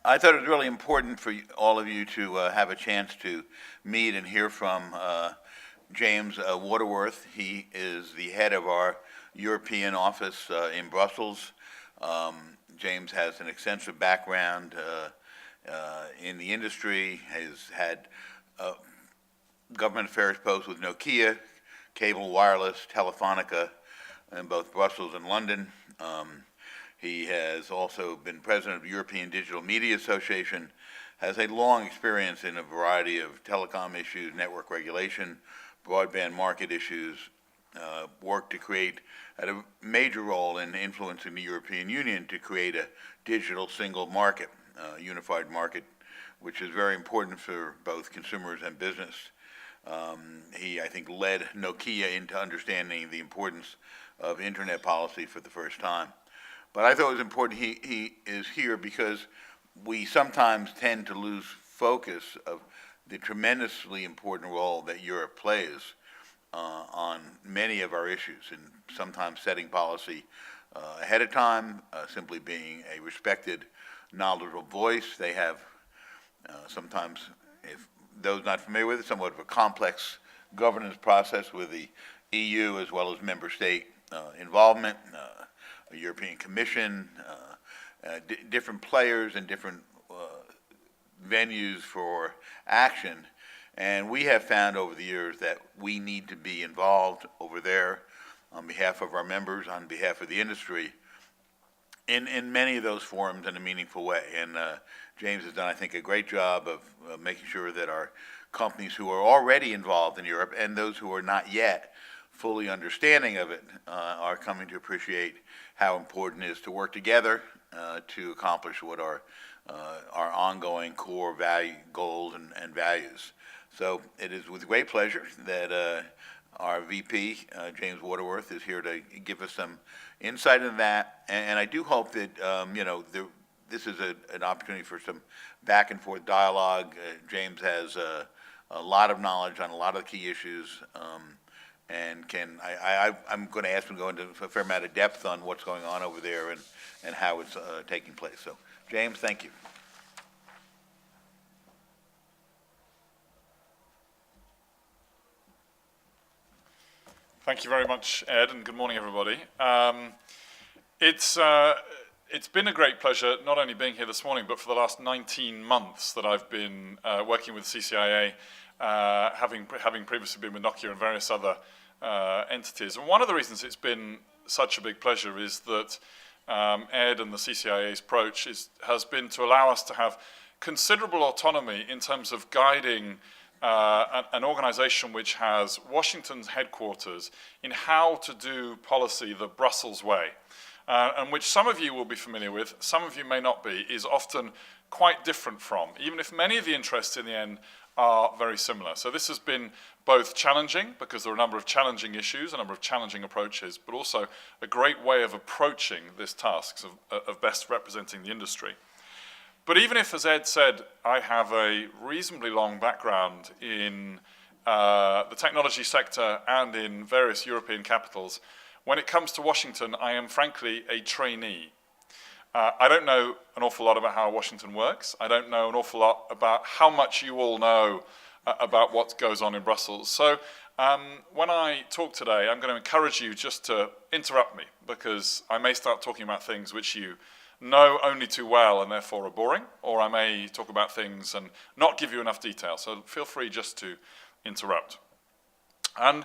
I thought it was really important for all of you to have a chance to meet and hear from James Waterworth. He is the head of our European office in Brussels. James has an extensive background in the industry, has had government affairs posts with Nokia, Cable Wireless, Telefonica, in both Brussels and London. He has also been president of the European Digital Media Association, has a long experience in a variety of telecom issues, network regulation, broadband market issues, worked to create, had a major role in influencing the European Union to create a digital single market, unified market, which is very important for both consumers and business. He, I think, led Nokia into understanding the importance of internet policy for the first time. But I thought it was important he is here because we sometimes tend to lose focus of the tremendously important role that Europe plays on many of our issues, and sometimes setting policy ahead of time, simply being a respected, knowledgeable voice. They have sometimes, if those not familiar with it, somewhat of a complex governance process with the EU as well as member state involvement, a European Commission, different players and different venues for action. And we have found over the years that we need to be involved over there on behalf of our members, on behalf of the industry, in many of those forums in a meaningful way. And James has done, I think, a great job of making sure that our companies who are already involved in Europe and those who are not yet fully understanding of it are coming to appreciate how important it is to work together to accomplish what are our ongoing core value goals and values. So it is with great pleasure that our VP, James Waterworth, is here to give us some insight into that. And I do hope that, this is an opportunity for some back and forth dialogue. James has a lot of knowledge on a lot of key issues, and I'm going to ask him to go into a fair amount of depth on what's going on over there and how it's taking place. So, James, thank you. Thank you very much, Ed, and good morning, everybody. It's been a great pleasure not only being here this morning, but for the last 19 months that I've been working with CCIA, having previously been with Nokia and various other entities. And one of the reasons it's been such a big pleasure is that Ed and the CCIA's approach has been to allow us to have considerable autonomy in terms of guiding an organization which has Washington's headquarters in how to do policy the Brussels way, and which some of you will be familiar with, some of you may not be, is often quite different from, even if many of the interests in the end are very similar. So this has been both challenging, because there are a number of challenging issues, a number of challenging approaches, but also a great way of approaching this task of best representing the industry. But even if, as Ed said, I have a reasonably long background in the technology sector and in various European capitals, when it comes to Washington, I am frankly a trainee. I don't know an awful lot about how Washington works. I don't know an awful lot about how much you all know about what goes on in Brussels. So when I talk today, I'm going to encourage you just to interrupt me, because I may start talking about things which you know only too well and therefore are boring, or I may talk about things and not give you enough detail. So feel free just to interrupt. And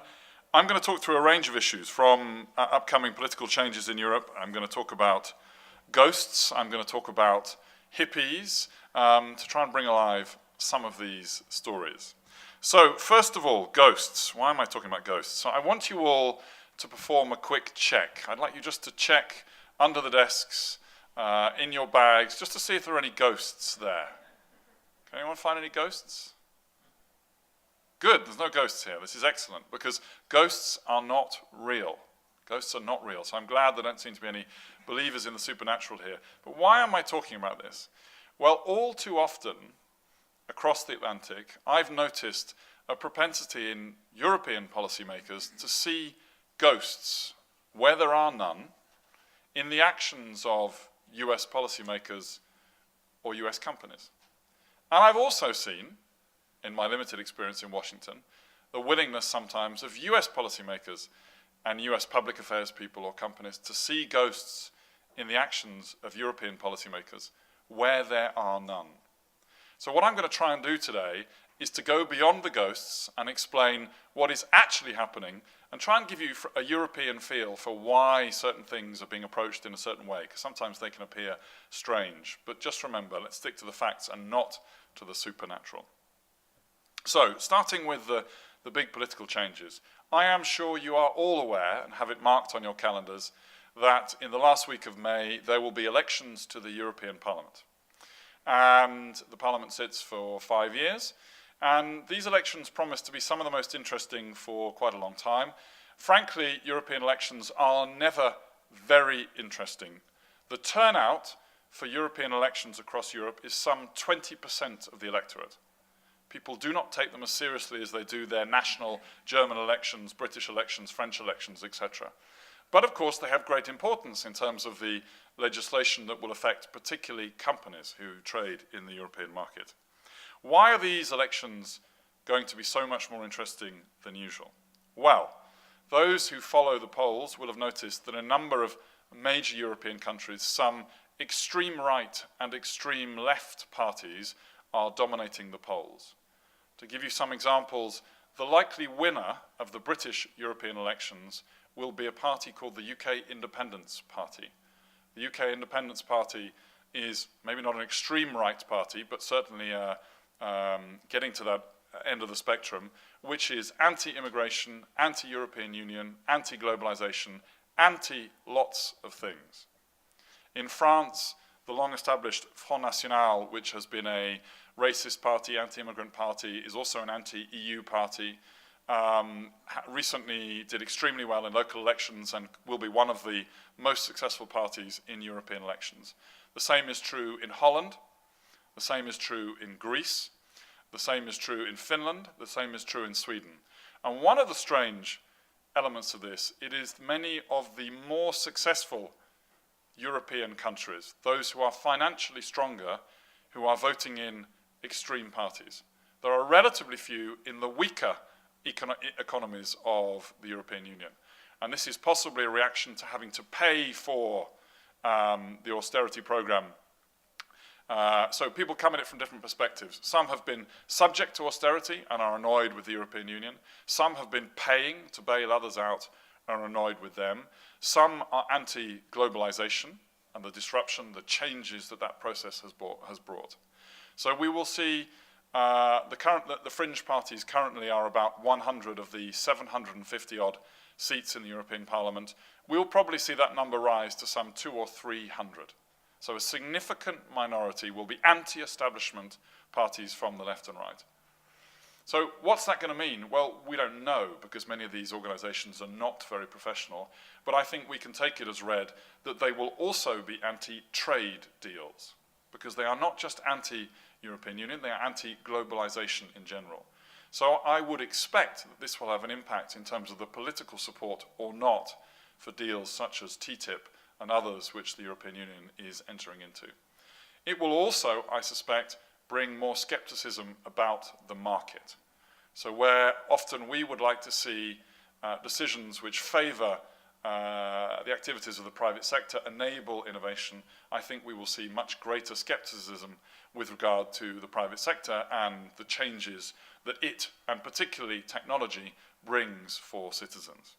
I'm going to talk through a range of issues, from upcoming political changes in Europe. I'm going to talk about ghosts. I'm going to talk about hippies, to try and bring alive some of these stories. So first of all, ghosts. Why am I talking about ghosts? So I want you all to perform a quick check. I'd like you just to check under the desks, in your bags, just to see if there are any ghosts there. Can anyone find any ghosts? Good, there's no ghosts here. This is excellent, because ghosts are not real. Ghosts are not real, so I'm glad there don't seem to be any believers in the supernatural here. But why am I talking about this? Well, all too often, across the Atlantic, I've noticed a propensity in European policymakers to see ghosts, where there are none, in the actions of US policymakers or US companies. And I've also seen, in my limited experience in Washington, the willingness sometimes of US policymakers and US public affairs people or companies to see ghosts in the actions of European policymakers where there are none. So what I'm going to try and do today is to go beyond the ghosts and explain what is actually happening and try and give you a European feel for why certain things are being approached in a certain way, because sometimes they can appear strange. But just remember, let's stick to the facts and not to the supernatural. So, starting with the big political changes, I am sure you are all aware and have it marked on your calendars that in the last week of May there will be elections to the European Parliament. And the Parliament sits for 5 years. And these elections promise to be some of the most interesting for quite a long time. Frankly, European elections are never very interesting. The turnout for European elections across Europe is some 20% of the electorate. People do not take them as seriously as they do their national German elections, British elections, French elections, etc. But of course, they have great importance in terms of the legislation that will affect particularly companies who trade in the European market. Why are these elections going to be so much more interesting than usual? Well, those who follow the polls will have noticed that a number of major European countries, some extreme right and extreme left parties are dominating the polls. To give you some examples, the likely winner of the British European elections will be a party called the UK Independence Party. The UK Independence Party is maybe not an extreme right party, but certainly getting to that end of the spectrum, which is anti-immigration, anti-European Union, anti-globalization, anti-lots of things. In France, the long-established Front National, which has been a racist party, anti-immigrant party, is also an anti-EU party, recently did extremely well in local elections and will be one of the most successful parties in European elections. The same is true in Holland. The same is true in Greece, the same is true in Finland, the same is true in Sweden. And one of the strange elements of this, it is many of the more successful European countries, those who are financially stronger, who are voting in extreme parties. There are relatively few in the weaker economies of the European Union. And this is possibly a reaction to having to pay for the austerity program. So people come at it from different perspectives. Some have been subject to austerity and are annoyed with the European Union. Some have been paying to bail others out and are annoyed with them. Some are anti-globalization and the disruption, the changes that process has brought. So we will see the fringe parties currently are about 100 of the 750 odd seats in the European Parliament. We'll probably see that number rise to some 200 or 300. So a significant minority will be anti-establishment parties from the left and right. So what's that going to mean? Well, we don't know, because many of these organizations are not very professional, but I think we can take it as read that they will also be anti-trade deals, because they are not just anti-European Union, they are anti-globalization in general. So I would expect that this will have an impact in terms of the political support or not for deals such as TTIP and others which the European Union is entering into. It will also, I suspect, bring more skepticism about the market. So where often we would like to see decisions which favour the activities of the private sector, enable innovation, I think we will see much greater skepticism with regard to the private sector and the changes that it, and particularly technology, brings for citizens.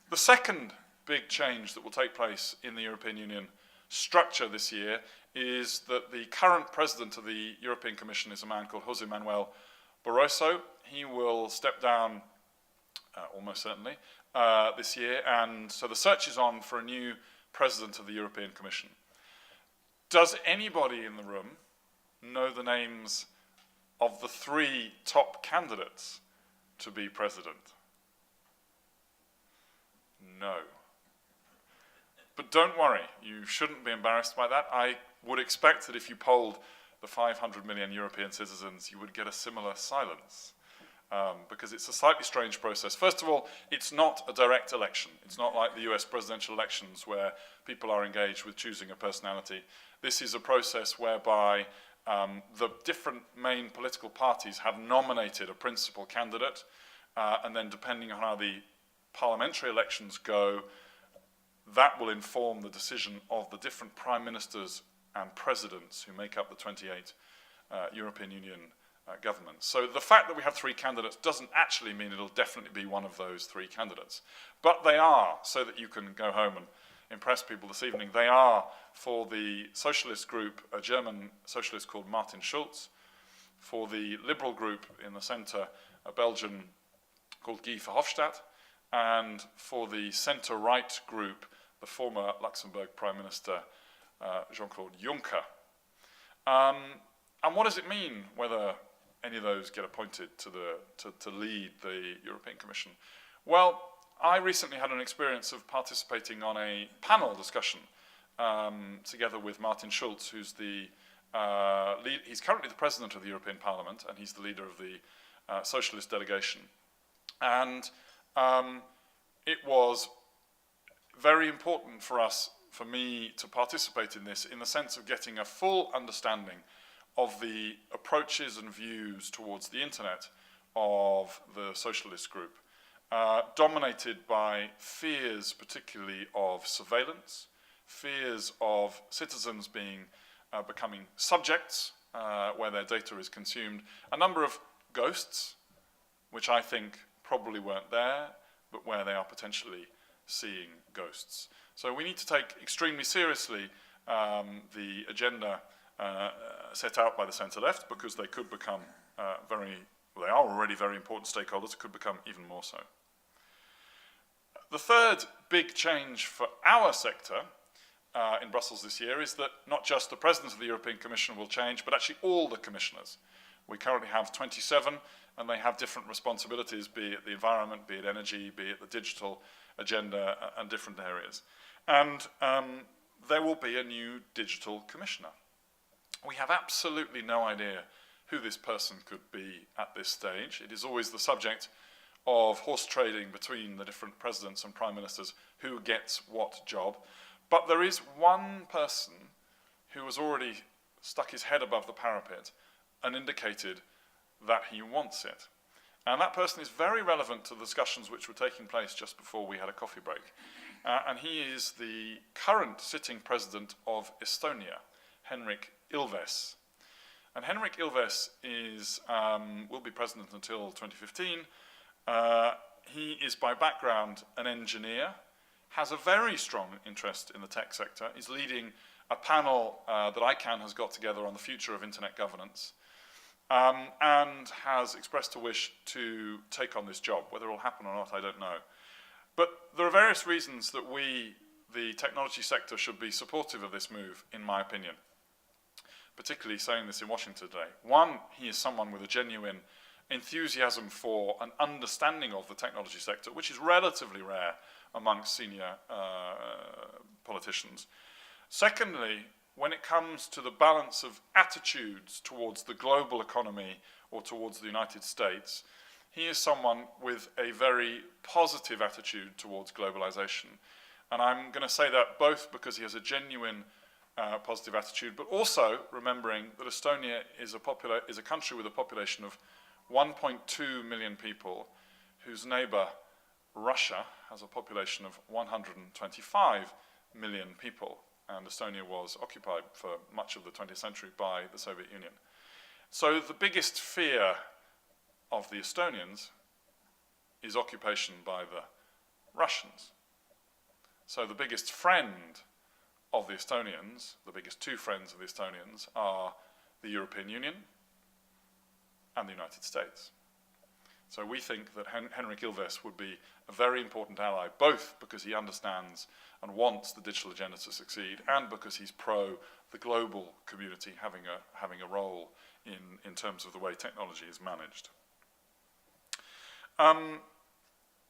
The second big change that will take place in the European Union structure this year is that the current president of the European Commission is a man called José Manuel Barroso. He will step down almost certainly this year, and so the search is on for a new president of the European Commission. Does anybody in the room know the names of the 3 top candidates to be president? No. But don't worry, you shouldn't be embarrassed by that. I would expect that if you polled the 500 million European citizens, you would get a similar silence. because it's a slightly strange process. First of all, it's not a direct election. It's not like the US presidential elections where people are engaged with choosing a personality. This is a process whereby the different main political parties have nominated a principal candidate, and then depending on how the parliamentary elections go, that will inform the decision of the different prime ministers and presidents who make up the 28 European Union governments. So the fact that we have 3 candidates doesn't actually mean it'll definitely be one of those 3 candidates. But they are, so that you can go home and impress people this evening, they are, for the socialist group, a German socialist called Martin Schulz, for the liberal group in the centre, a Belgian called Guy Verhofstadt, and for the centre-right group, the former Luxembourg Prime Minister Jean-Claude Juncker. And what does it mean whether any of those get appointed to lead the European Commission? Well, I recently had an experience of participating on a panel discussion together with Martin Schulz, who's the he's currently the president of the European Parliament, and he's the leader of the socialist delegation. And it was very important for me to participate in this, in the sense of getting a full understanding of the approaches and views towards the internet of the socialist group, dominated by fears particularly of surveillance, fears of citizens becoming subjects where their data is consumed, a number of ghosts, which I think probably weren't there, but where they are potentially seeing ghosts. So we need to take extremely seriously the agenda set out by the centre-left, because they could become they are already very important stakeholders, could become even more so. The third big change for our sector in Brussels this year is that not just the President of the European Commission will change, but actually all the commissioners. We currently have 27, and they have different responsibilities, be it the environment, be it energy, be it the digital agenda, and different areas. And there will be a new digital commissioner. We have absolutely no idea who this person could be at this stage. It is always the subject of horse trading between the different presidents and prime ministers who gets what job. But there is one person who has already stuck his head above the parapet and indicated that he wants it. And that person is very relevant to the discussions which were taking place just before we had a coffee break. And he is the current sitting president of Estonia, Henrik Ilves. And Henrik Ilves will be president until 2015. He is by background an engineer, has a very strong interest in the tech sector, is leading a panel that ICANN has got together on the future of internet governance, and has expressed a wish to take on this job. Whether it will happen or not, I don't know. But there are various reasons that we, the technology sector, should be supportive of this move, in my opinion. Particularly saying this in Washington today. One, he is someone with a genuine enthusiasm for an understanding of the technology sector, which is relatively rare amongst senior politicians. Secondly, when it comes to the balance of attitudes towards the global economy or towards the United States, he is someone with a very positive attitude towards globalization. And I'm going to say that both because he has a genuine positive attitude, but also remembering that Estonia is a country with a population of 1.2 million people, whose neighbor, Russia, has a population of 125 million people. And Estonia was occupied for much of the 20th century by the Soviet Union. So the biggest fear of the Estonians is occupation by the Russians. So the biggest friend of the Estonians, the biggest two friends of the Estonians, are the European Union and the United States. So we think that Henrik Ilves would be a very important ally, both because he understands and wants the digital agenda to succeed, and because he's pro the global community having a role in terms of the way technology is managed.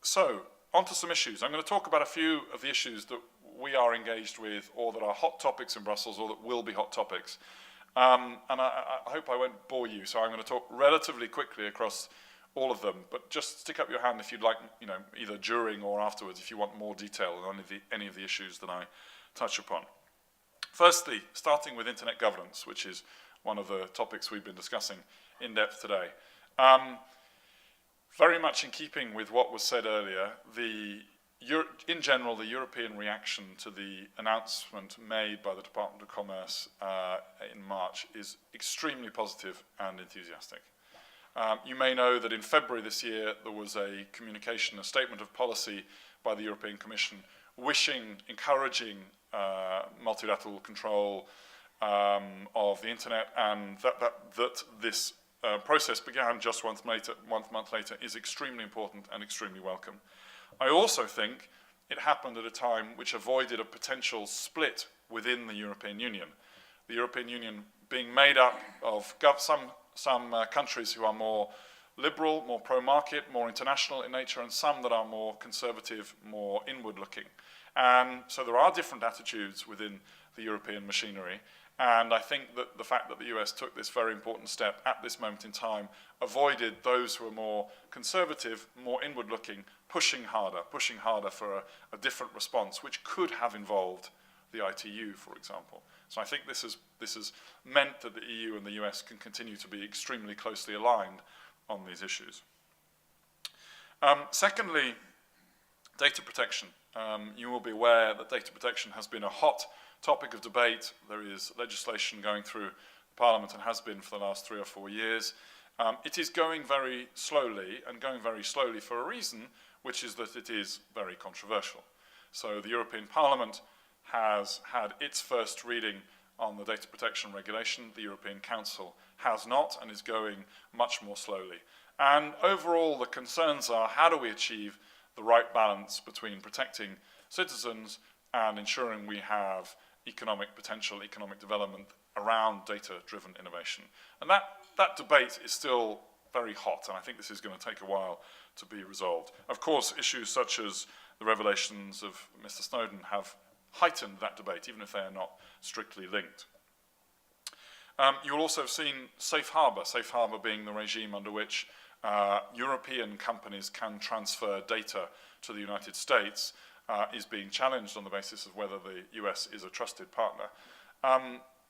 So, on to some issues. I'm going to talk about a few of the issues that we are engaged with, or that are hot topics in Brussels, or that will be hot topics. And I hope I won't bore you, so I'm going to talk relatively quickly across all of them, but just stick up your hand if you'd like, either during or afterwards, if you want more detail on any of the issues that I touch upon. Firstly, starting with internet governance, which is one of the topics we've been discussing in depth today. Very much in keeping with what was said earlier, in general, the European reaction to the announcement made by the Department of Commerce in March is extremely positive and enthusiastic. You may know that in February this year, there was a communication, a statement of policy by the European Commission encouraging multilateral control of the internet, and that this process began just one month later is extremely important and extremely welcome. I also think it happened at a time which avoided a potential split within the European Union. The European Union being made up of some countries who are more liberal, more pro-market, more international in nature, and some that are more conservative, more inward-looking. And so there are different attitudes within the European machinery, and I think that the fact that the US took this very important step at this moment in time avoided those who are more conservative, more inward-looking, pushing harder for a different response, which could have involved the ITU, for example. So I think this has meant that the EU and the US can continue to be extremely closely aligned on these issues. Secondly, data protection. You will be aware that data protection has been a hot topic of debate. There is legislation going through Parliament and has been for the last 3 or 4 years. It is going very slowly, and going very slowly for a reason, which is that it is very controversial. So the European Parliament has had its first reading on the data protection regulation. The European Council has not and is going much more slowly. And overall, the concerns are, how do we achieve the right balance between protecting citizens and ensuring we have economic potential, economic development around data-driven innovation? And that debate is still very hot, and I think this is going to take a while to be resolved. Of course, issues such as the revelations of Mr. Snowden have heightened that debate, even if they are not strictly linked. You'll also have seen safe harbor being the regime under which European companies can transfer data to the United States, is being challenged on the basis of whether the US is a trusted partner.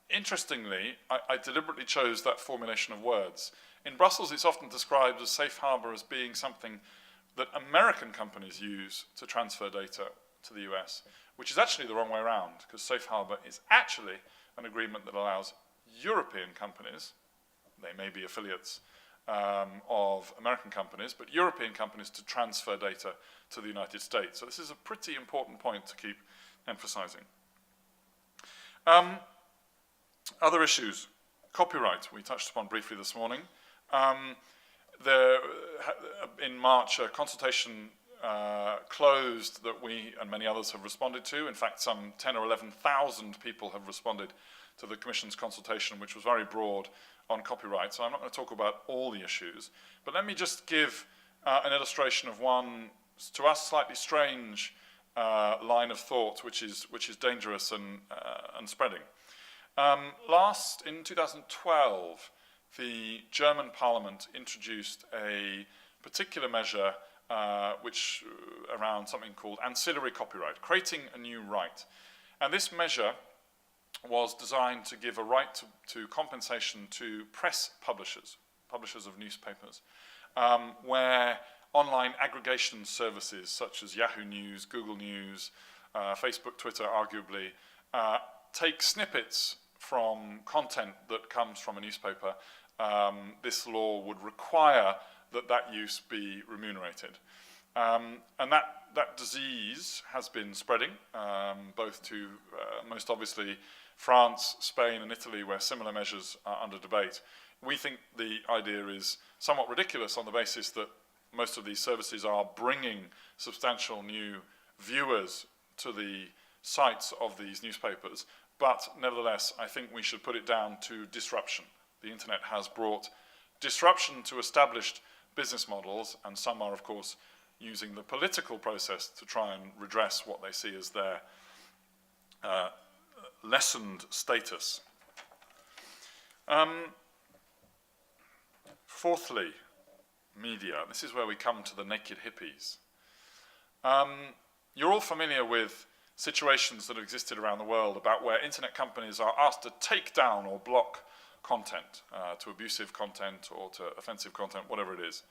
Interestingly, I deliberately chose that formulation of words. In Brussels, it's often described as safe harbor as being something that American companies use to transfer data to the US, which is actually the wrong way around, because safe harbor is actually an agreement that allows European companies, they may be affiliates of American companies, but European companies to transfer data to the United States. So this is a pretty important point to keep emphasizing. Other issues. Copyright, we touched upon briefly this morning. In March, a consultation closed that we and many others have responded to. In fact, some 10 or 11,000 people have responded to the Commission's consultation, which was very broad on copyright. So I'm not going to talk about all the issues, but let me just give an illustration of one, to us, slightly strange line of thought, which is dangerous and spreading. In 2012, the German Parliament introduced a particular measure which around something called ancillary copyright, creating a new right. And this measure was designed to give a right to compensation to press publishers of newspapers, where online aggregation services such as Yahoo News, Google News, Facebook, Twitter, arguably, take snippets from content that comes from a newspaper. This law would require that use be remunerated. And that disease has been spreading, both to, most obviously, France, Spain, and Italy, where similar measures are under debate. We think the idea is somewhat ridiculous on the basis that most of these services are bringing substantial new viewers to the sites of these newspapers. But nevertheless, I think we should put it down to disruption. The internet has brought disruption to established business models, and some are, of course, using the political process to try and redress what they see as their lessened status. Fourthly, media. This is where we come to the naked hippies. You're all familiar with situations that have existed around the world about where internet companies are asked to take down or block content, to abusive content or to offensive content, whatever it is.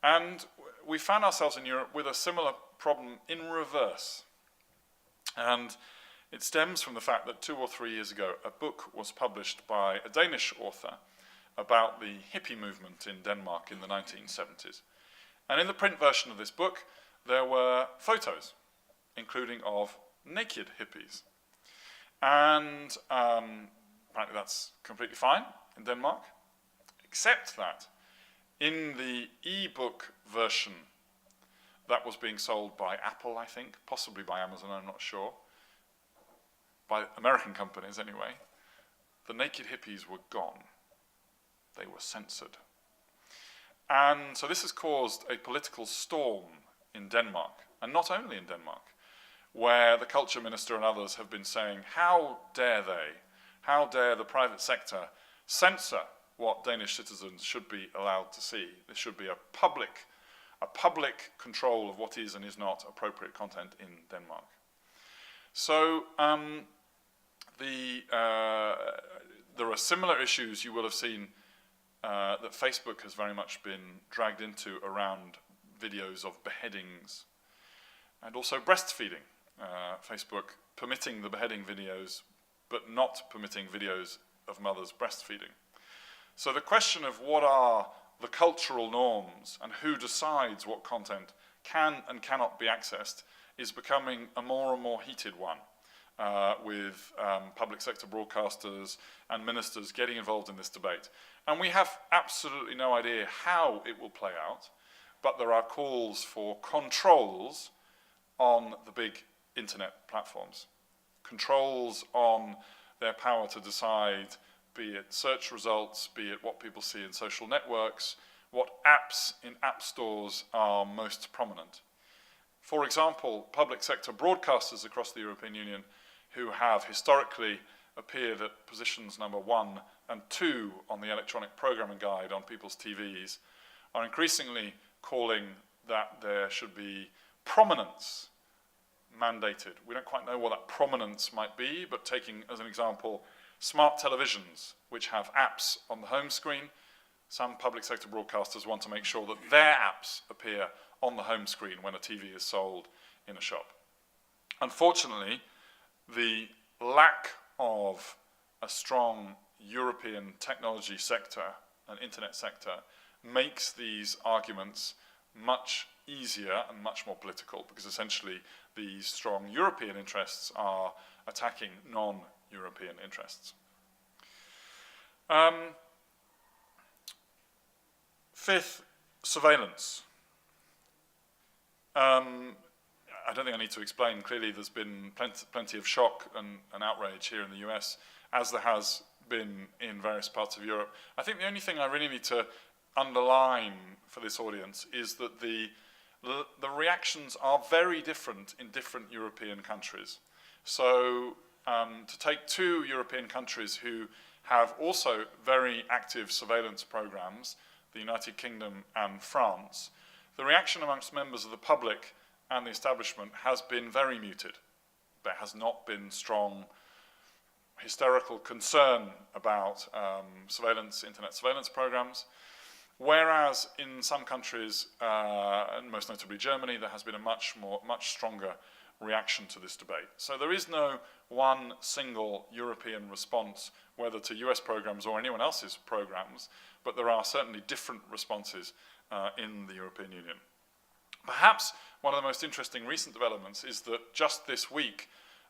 And we found ourselves in Europe with a similar problem in reverse. And it stems from the fact that 2 or 3 years ago, a book was published by a Danish author about the hippie movement in Denmark in the 1970s. And in the print version of this book, there were photos, including of naked hippies. And apparently that's completely fine in Denmark, except that in the e-book version that was being sold by Apple, I think, possibly by Amazon, I'm not sure, by American companies anyway, the naked hippies were gone. They were censored. And so this has caused a political storm in Denmark, and not only in Denmark, where the culture minister and others have been saying, how dare they, how dare the private sector censor what Danish citizens should be allowed to see. There should be a public control of what is and is not appropriate content in Denmark. So there are similar issues you will have seen that Facebook has very much been dragged into around videos of beheadings and also breastfeeding. Facebook permitting the beheading videos but not permitting videos of mothers breastfeeding. So the question of what are the cultural norms and who decides what content can and cannot be accessed is becoming a more and more heated one, with public sector broadcasters and ministers getting involved in this debate. And we have absolutely no idea how it will play out, but there are calls for controls on the big internet platforms. Controls on their power to decide, be it search results, be it what people see in social networks, what apps in app stores are most prominent. For example, public sector broadcasters across the European Union who have historically appeared at positions number 1 and 2 on the electronic programming guide on people's TVs are increasingly calling that there should be prominence mandated. We don't quite know what that prominence might be, but taking as an example smart televisions which have apps on the home screen, some public sector broadcasters want to make sure that their apps appear on the home screen when a TV is sold in a shop. Unfortunately, the lack of a strong European technology sector and internet sector makes these arguments much easier and much more political, because essentially these strong European interests are attacking non-European interests. Fifth, surveillance. I don't think I need to explain. Clearly there's been plenty of shock and outrage here in the US, as there has been in various parts of Europe. I think the only thing I really need to underline for this audience is that the reactions are very different in different European countries. So to take 2 European countries who have also very active surveillance programs, the United Kingdom and France, the reaction amongst members of the public and the establishment has been very muted. There has not been strong hysterical concern about internet surveillance programs, whereas in some countries, and most notably Germany, there has been a much stronger reaction to this debate. So there is no one single European response, whether to US programs or anyone else's programs, but there are certainly different responses in the European Union. Perhaps one of the most interesting recent developments is that just this week,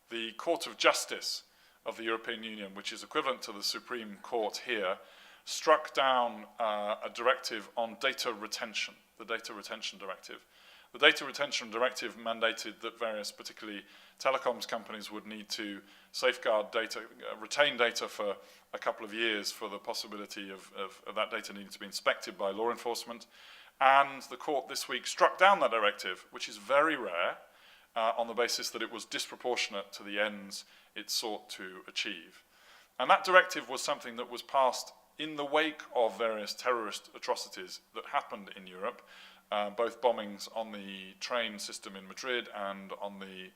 the Court of Justice of the European Union, which is equivalent to the Supreme Court here, struck down a directive on data retention, the Data Retention Directive. The Data Retention Directive mandated that various, particularly telecoms companies, would need to safeguard data, retain data for a couple of years for the possibility of that data needing to be inspected by law enforcement. And the court this week struck down that directive, which is very rare, on the basis that it was disproportionate to the ends it sought to achieve. And that directive was something that was passed in the wake of various terrorist atrocities that happened in Europe, both bombings on the train system in Madrid and on the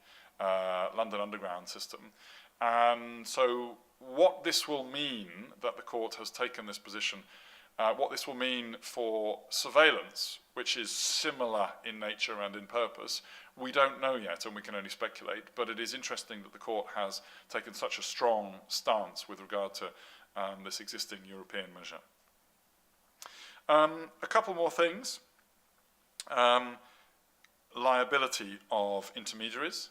London Underground system. And so what this will mean, that the court has taken this position, what this will mean for surveillance, which is similar in nature and in purpose, we don't know yet, and we can only speculate, but it is interesting that the court has taken such a strong stance with regard to this existing European measure. A couple more things. Liability of intermediaries.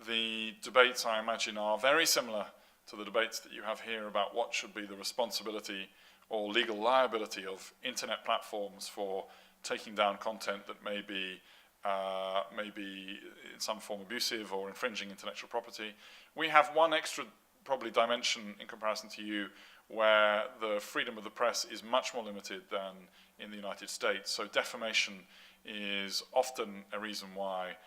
The debates, I imagine, are very similar to the debates that you have here about what should be the responsibility or legal liability of internet platforms for taking down content that may be in some form abusive or infringing intellectual property. We have one extra probably dimension in comparison to you, where the freedom of the press is much more limited than in the United States. So defamation is often a reason why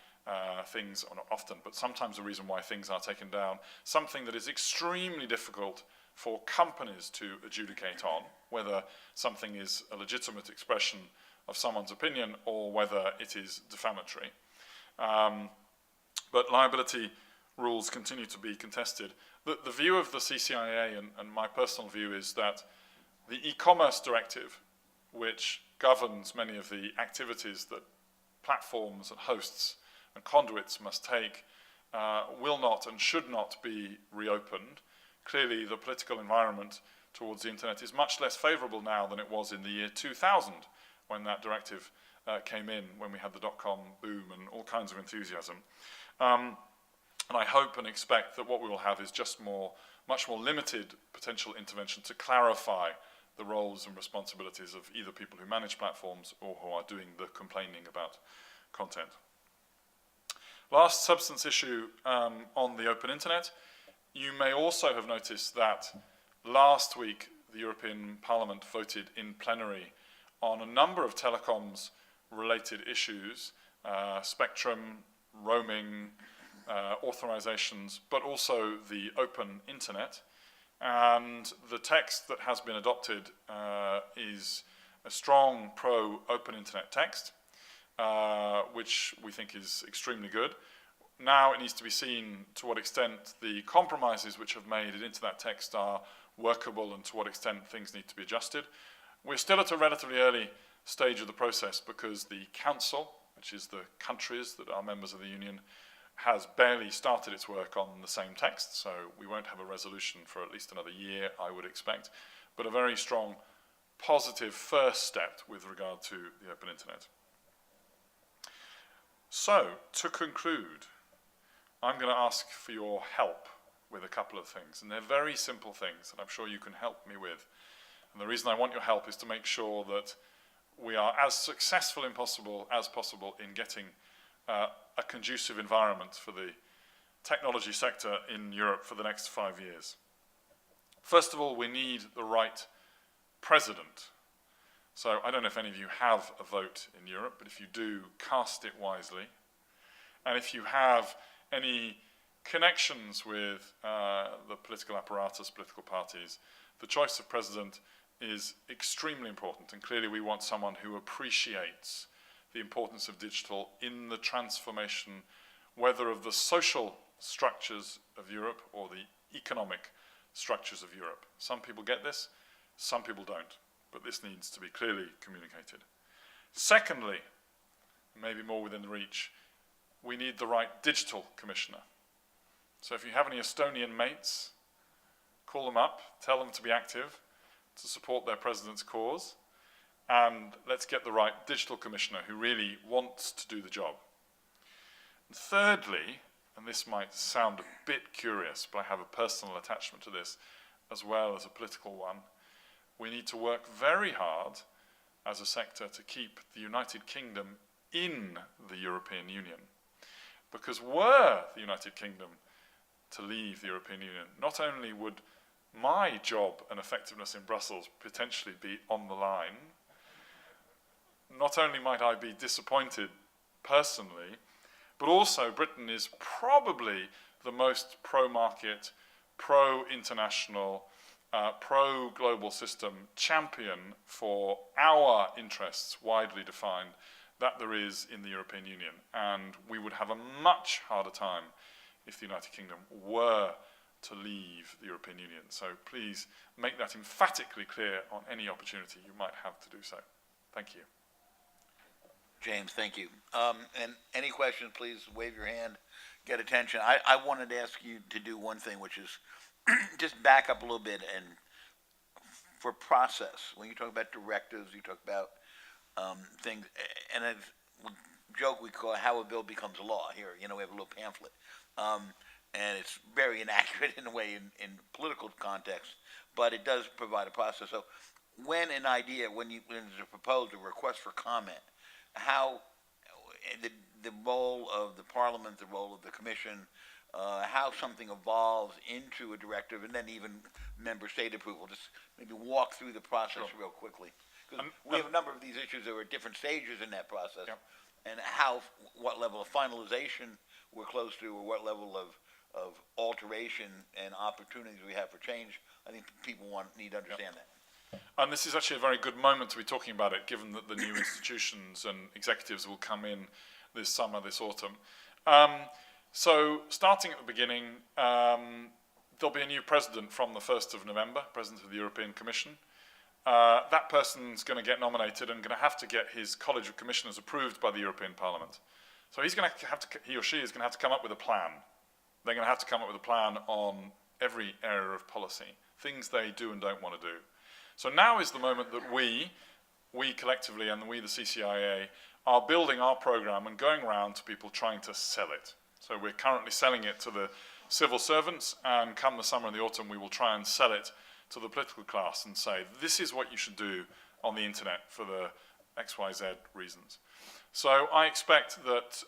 things, or not often, but sometimes a reason why things are taken down. Something that is extremely difficult for companies to adjudicate on, whether something is a legitimate expression of someone's opinion or whether it is defamatory. But liability rules continue to be contested. The view of the CCIA and my personal view is that the e-commerce directive, which governs many of the activities that platforms and hosts and conduits must take, will not and should not be reopened. Clearly, the political environment towards the internet is much less favourable now than it was in the year 2000, when that directive came in, when we had the dot-com boom and all kinds of enthusiasm. And I hope and expect that what we will have is just much more limited potential intervention to clarify the roles and responsibilities of either people who manage platforms or who are doing the complaining about content. Last substance issue on the open internet. You may also have noticed that last week the European Parliament voted in plenary on a number of telecoms related issues, spectrum, roaming, authorizations, but also the open internet. And the text that has been adopted is a strong pro-open internet text, which we think is extremely good. Now it needs to be seen to what extent the compromises which have made it into that text are workable and to what extent things need to be adjusted. We're still at a relatively early stage of the process because the Council, which is the countries that are members of the Union, has barely started its work on the same text, so we won't have a resolution for at least another year, I would expect, but a very strong positive first step with regard to the open internet. So, to conclude, I'm going to ask for your help with a couple of things, and they're very simple things that I'm sure you can help me with. And the reason I want your help is to make sure that we are as successful as possible in getting a conducive environment for the technology sector in Europe for the next 5 years. First of all, we need the right president. So I don't know if any of you have a vote in Europe, but if you do, cast it wisely. And if you have any connections with the political apparatus, political parties, the choice of president is extremely important. And clearly we want someone who appreciates the importance of digital in the transformation, whether of the social structures of Europe or the economic structures of Europe. Some people get this, some people don't, but this needs to be clearly communicated. Secondly, maybe more within the reach, we need the right digital commissioner. So if you have any Estonian mates, call them up, tell them to be active, to support their president's cause, and let's get the right digital commissioner who really wants to do the job. And thirdly, and this might sound a bit curious, but I have a personal attachment to this as well as a political one, we need to work very hard as a sector to keep the United Kingdom in the European Union. Because were the United Kingdom to leave the European Union, not only would my job and effectiveness in Brussels potentially be on the line, not only might I be disappointed personally, but also Britain is probably the most pro-market, pro-international, pro-global system champion for our interests, widely defined, that there is in the European Union. And we would have a much harder time if the United Kingdom were to leave the European Union. So please make that emphatically clear on any opportunity you might have to do so. Thank you. James, thank you. And any questions, please wave your hand, get attention. I wanted to ask you to do one thing, which is just back up a little bit and for process. When you talk about directives, you talk about things, and a joke we call how a bill becomes a law. Here, we have a little pamphlet. And it's very inaccurate in a way in political context, but it does provide a process. So when there's a proposed, a request for comment, how the role of the Parliament, the role of the Commission, how something evolves into a directive, and then even member state approval. Just maybe walk through the process real quickly. Because we have a number of these issues that are at different stages in that process, and what level of finalization we're close to, or what level of alteration and opportunities we have for change. I think people need to understand that. And this is actually a very good moment to be talking about it, given that the new institutions and executives will come in this summer, this autumn. So starting at the beginning, there'll be a new president from the 1st of November, president of the European Commission. That person's going to get nominated and going to have to get his College of Commissioners approved by the European Parliament. So he or she is going to have to come up with a plan. They're going to have to come up with a plan on every area of policy, things they do and don't want to do. So now is the moment that we collectively and we, the CCIA, are building our program and going around to people trying to sell it. So we're currently selling it to the civil servants, and come the summer and the autumn, we will try and sell it to the political class and say, this is what you should do on the internet for the XYZ reasons. So I expect that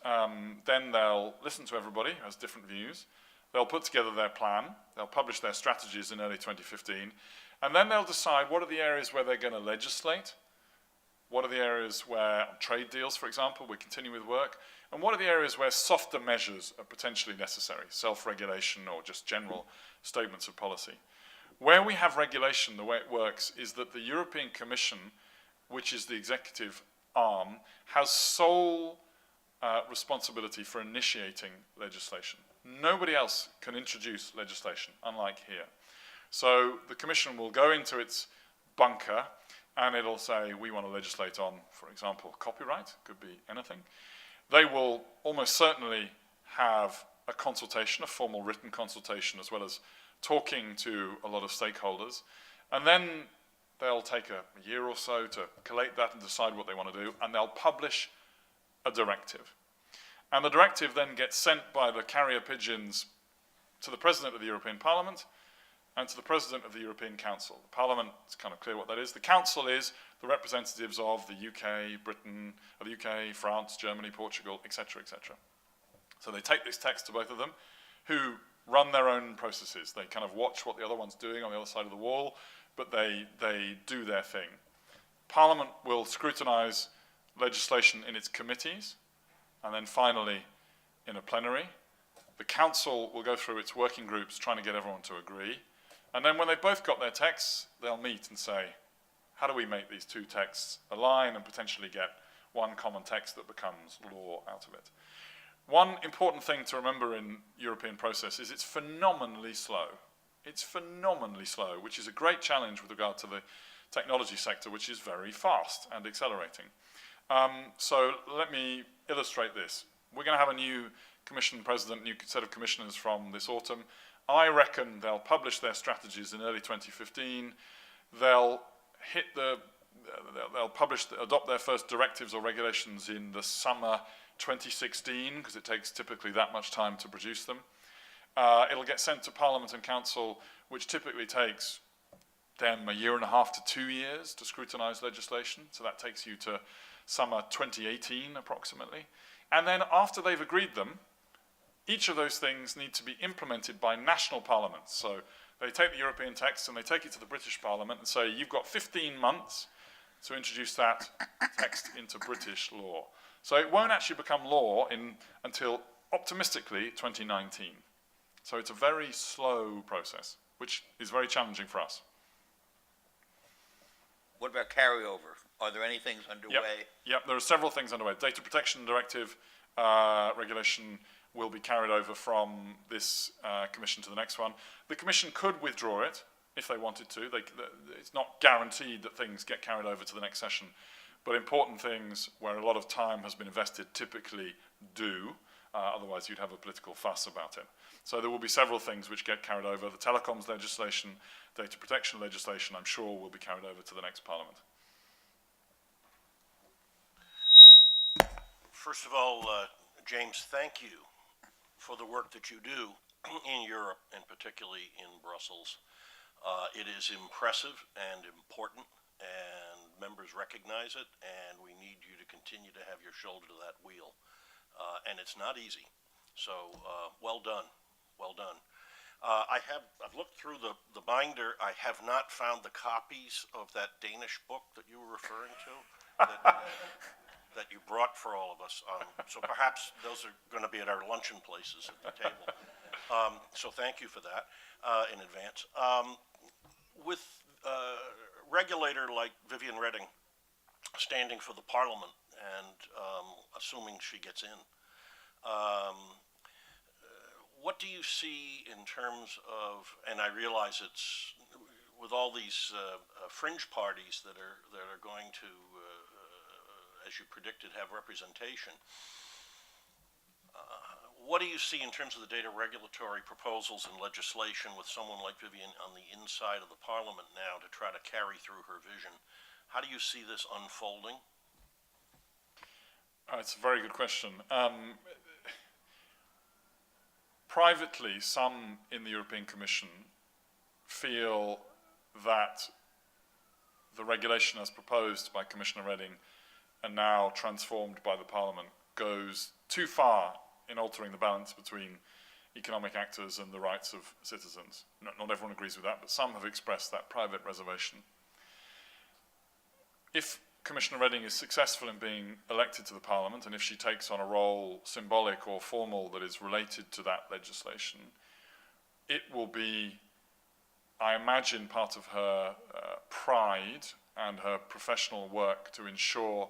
then they'll listen to everybody who has different views. They'll put together their plan. They'll publish their strategies in early 2015. And then they'll decide what are the areas where they're going to legislate, what are the areas where, trade deals, for example, we continue with work, and what are the areas where softer measures are potentially necessary, self-regulation or just general statements of policy. Where we have regulation, the way it works is that the European Commission, which is the executive arm, has sole responsibility for initiating legislation. Nobody else can introduce legislation, unlike here. So the Commission will go into its bunker and it'll say, we want to legislate on, for example, copyright, could be anything. They will almost certainly have a consultation, a formal written consultation, as well as talking to a lot of stakeholders. And then they'll take a year or so to collate that and decide what they want to do, and they'll publish a directive. And the directive then gets sent by the carrier pigeons to the President of the European Parliament and to the President of the European Council. The Parliament, it's kind of clear what that is. The Council is the representatives of the UK, Britain, the UK, France, Germany, Portugal, etc., etc. So they take this text to both of them, who run their own processes. They kind of watch what the other one's doing on the other side of the wall, but they do their thing. Parliament will scrutinise legislation in its committees, and then finally in a plenary. The Council will go through its working groups trying to get everyone to agree. And then when they've both got their texts, they'll meet and say, how do we make these two texts align and potentially get one common text that becomes law out of it? One important thing to remember in European process is it's phenomenally slow. It's phenomenally slow, which is a great challenge with regard to the technology sector, which is very fast and accelerating. So let me illustrate this. We're going to have a new Commission President, new set of commissioners from this autumn. I reckon they'll publish their strategies in early 2015. They'll adopt their first directives or regulations in the summer 2016, because it takes typically that much time to produce them. It'll get sent to Parliament and Council, which typically takes them a year and a half to 2 years to scrutinise legislation. So that takes you to summer 2018 approximately. And then after they've agreed them, each of those things need to be implemented by national parliaments. So they take the European text and they take it to the British Parliament and say, you've got 15 months to introduce that text into British law. So it won't actually become law until, optimistically, 2019. So it's a very slow process, which is very challenging for us. What about carryover? Are there any things underway? Yep, there are several things underway. Data Protection Directive regulation will be carried over from this commission to the next one. The commission could withdraw it if they wanted to. It's not guaranteed that things get carried over to the next session, but important things where a lot of time has been invested typically do. Otherwise, you'd have a political fuss about it. So there will be several things which get carried over. The telecoms legislation, data protection legislation, I'm sure will be carried over to the next Parliament. First of all, James, thank you for the work that you do in Europe and particularly in Brussels. It is impressive and important, and members recognize it, and we need you to continue to have your shoulder to that wheel. And it's not easy. So well done, well done. I've looked through the binder. I have not found the copies of that Danish book that you were referring to that you brought for all of us. So perhaps those are going to be at our luncheon places at the table. So thank you for that in advance. With a regulator like Viviane Reding standing for the Parliament and assuming she gets in, what do you see in terms of, and I realize it's with all these fringe parties that are going to, as you predicted, have representation. What do you see in terms of the data regulatory proposals and legislation with someone like Viviane on the inside of the Parliament now to try to carry through her vision? How do you see this unfolding? It's a very good question. Privately, some in the European Commission feel that the regulation as proposed by Commissioner Reding and now transformed by the Parliament goes too far in altering the balance between economic actors and the rights of citizens. Not everyone agrees with that, but some have expressed that private reservation. If Commissioner Reding is successful in being elected to the Parliament, and if she takes on a role, symbolic or formal, that is related to that legislation, it will be, I imagine, part of her pride and her professional work to ensure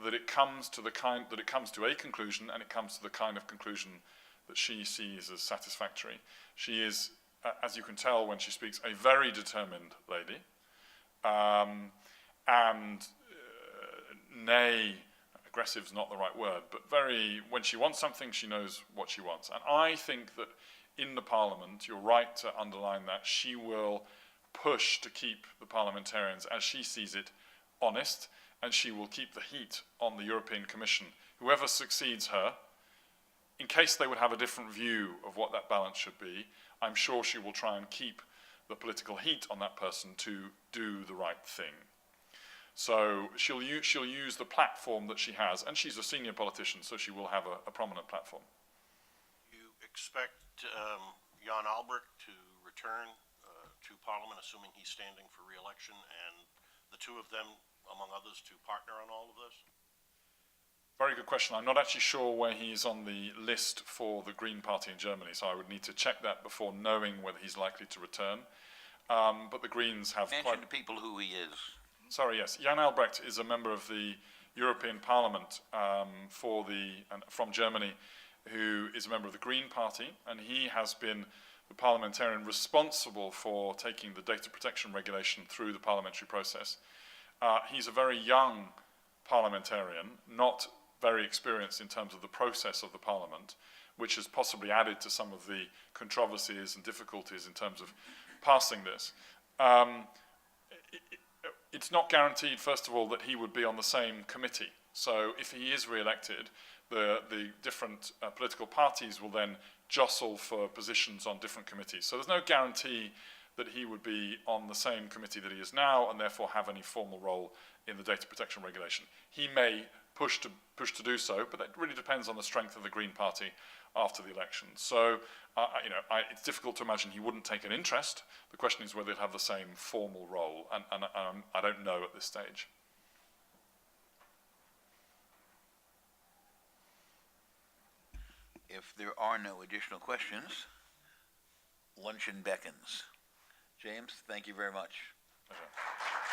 that it comes to a conclusion, and it comes to the kind of conclusion that she sees as satisfactory. She is, as you can tell when she speaks, a very determined lady, and nay, aggressive is not the right word, but when she wants something, she knows what she wants. And I think that in the Parliament, you're right to underline that, she will push to keep the parliamentarians, as she sees it, honest, and she will keep the heat on the European Commission. Whoever succeeds her, in case they would have a different view of what that balance should be, I'm sure she will try and keep the political heat on that person to do the right thing. So she'll use the platform that she has, and she's a senior politician, so she will have a prominent platform. You expect Jan Albrecht to return to Parliament, assuming he's standing for re-election, and the two of them, among others, to partner on all of this? Very good question. I'm not actually sure where he's on the list for the Green Party in Germany, so I would need to check that before knowing whether he's likely to return. But the Greens have Mention to people who he is. Sorry, yes. Jan Albrecht is a member of the European Parliament from Germany, who is a member of the Green Party, and he has been the parliamentarian responsible for taking the data protection regulation through the parliamentary process. He's a very young parliamentarian, not very experienced in terms of the process of the Parliament, which has possibly added to some of the controversies and difficulties in terms of passing this. It's not guaranteed, first of all, that he would be on the same committee. So if he is re-elected, the different political parties will then jostle for positions on different committees. So there's no guarantee that he would be on the same committee that he is now and therefore have any formal role in the data protection regulation. He may push to do so, but that really depends on the strength of the Green Party after the election. So, it's difficult to imagine he wouldn't take an interest. The question is whether he'll have the same formal role, and I don't know at this stage. If there are no additional questions, luncheon beckons. James, thank you very much. Okay.